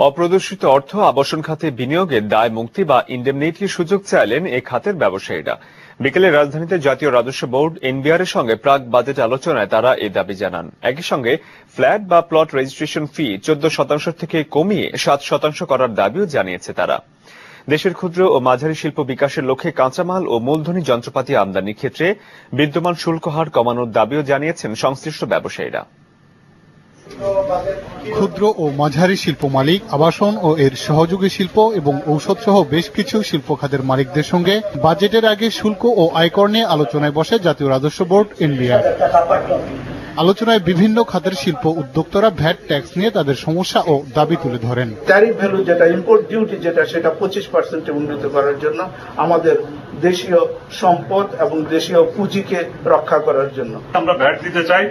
অপ্রদর্শিত অর্থ আবাসন খাতে বিনিয়োগের দায় মুক্তি বা ইন্ডেমনিটির সুযোগ চাইলেন এ খাতের ব্যবসায়ীরা। বিকেলে রাজধানীতে জাতীয় রাজস্ব বোর্ড এনবিআর এর সঙ্গে প্রাক বাজেট আলোচনায় তারা এই দাবি জানান। একই সঙ্গে ফ্ল্যাট বা প্লট রেজিস্ট্রেশন ফি 14% থেকে কমিয়ে 7% করার দাবিও জানিয়েছে তারা। দেশের ক্ষুদ্র ও মাঝারি শিল্প বিকাশের লক্ষ্যে কাঁচামাল ও মূলধনী যন্ত্রপাতি আমদানির ক্ষেত্রে বিদ্যমান শুল্ক হার কমানোর দাবিও জানিয়েছেন সংশ্লিষ্ট ব্যবসায়ীরা। ক্ষুদ্র ও মাঝারি শিল্প মালিক, আবাসন ও এর সহযোগী শিল্প এবং ঔষধ সহ বেশ কিছু শিল্প খাতের মালিকদের সঙ্গে বাজেটের আগে শুল্ক ও আয়কর নিয়ে আলোচনায় বসে জাতীয় রাজস্ব বোর্ড এনবিআর। আলোচনায় বিভিন্ন খাতের শিল্প উদ্যোক্তারা ভ্যাট ট্যাক্স নিয়ে তাদের সমস্যা ও দাবি তুলে ধরেন। ট্যারিফ ভ্যালু যেটা, ইম্পোর্ট ডিউটি যেটা, সেটা 25% উন্নীত করার জন্য, আমাদের দেশীয় সম্পদ এবং দেশীয় পুঁজিকে রক্ষা করার জন্য আমরা ভ্যাট দিতে চাই,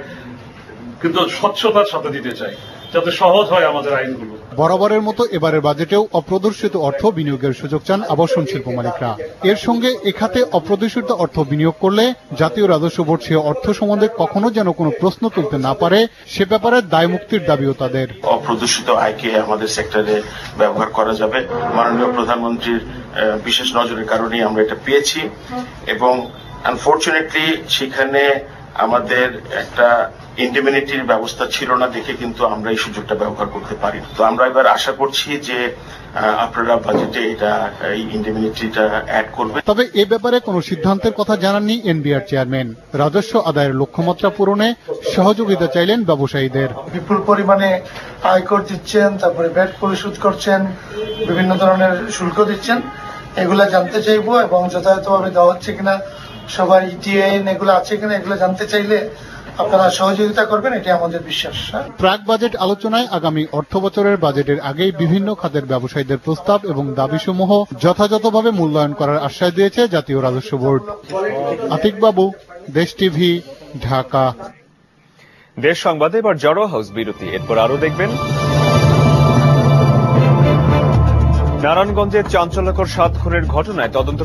কিন্তু স্বচ্ছতার সাথে দিতে চাই, যাতে সহজ হয় আমাদের আইনগুলো। বরাবরের মতো এবারের বাজেটেও অপ্রদর্শিত অর্থ বিনিয়োগের সুযোগ চান আবাসন শিল্প মালিকরা। এর সঙ্গে এ খাতে অপ্রদর্শিত অর্থ বিনিয়োগ করলে জাতীয় রাজস্ব বোর্ড সে অর্থ সম্বন্ধে কখনো যেন কোনো প্রশ্ন তুলতে না পারে, সে ব্যাপারে দায় মুক্তির দাবিও তাদের। অপ্রদর্শিত আয়কে আমাদের সেক্টরে ব্যবহার করা যাবে। মাননীয় প্রধানমন্ত্রীর বিশেষ নজরের কারণেই আমরা এটা পেয়েছি এবং আনফরচুনেটলি সেখানে আমাদের একটা ইন্ডেমনিটির ব্যবস্থা ছিল না দেখে কিন্তু আমরা এই সুযোগটা ব্যবহার করতে পারি। তো আমরা এবার আশা করছি যে আপনারা বাজেটে এটা এই ইন্ডেমনিটিটা অ্যাড করবে। তবে এ ব্যাপারে কোনো সিদ্ধান্তের কথা জানাননি এনবিআর চেয়ারম্যান। রাজস্ব আদায়ের লক্ষ্যমাত্রা পূরণে সহযোগিতা চাইলেন ব্যবসায়ীদের। বিপুল পরিমাণে আয়কর দিচ্ছেন, তারপরে ভ্যাট পরিশোধ করছেন, বিভিন্ন ধরনের শুল্ক দিচ্ছেন, এগুলা জানতে চাইবো এবং যথাযথভাবে দেওয়া হচ্ছে কিনা, সবার ইটিআইন এগুলো আছে কিনা, এগুলো জানতে চাইলে আপনারা সহযোগিতা করবেন, এটি আমাদের বিশ্বাস। প্রাক বাজেট আলোচনায় আগামী অর্থ বছরের বাজেটের আগেই বিভিন্ন খাতের ব্যবসায়ীদের প্রস্তাব এবং দাবিসমূহ যথাযথভাবে মূল্যায়ন করার আশ্বাস দিয়েছে জাতীয় রাজস্ব বোর্ড। আতিক বাবু, দেশ টিভি, ঢাকা। দেশ সংবাদে এবার জড়ো হাউস বিরতি, এরপর আরো দেখবেন নারায়ণগঞ্জের চাঞ্চল্যকর 7 খুনের ঘটনায় তদন্ত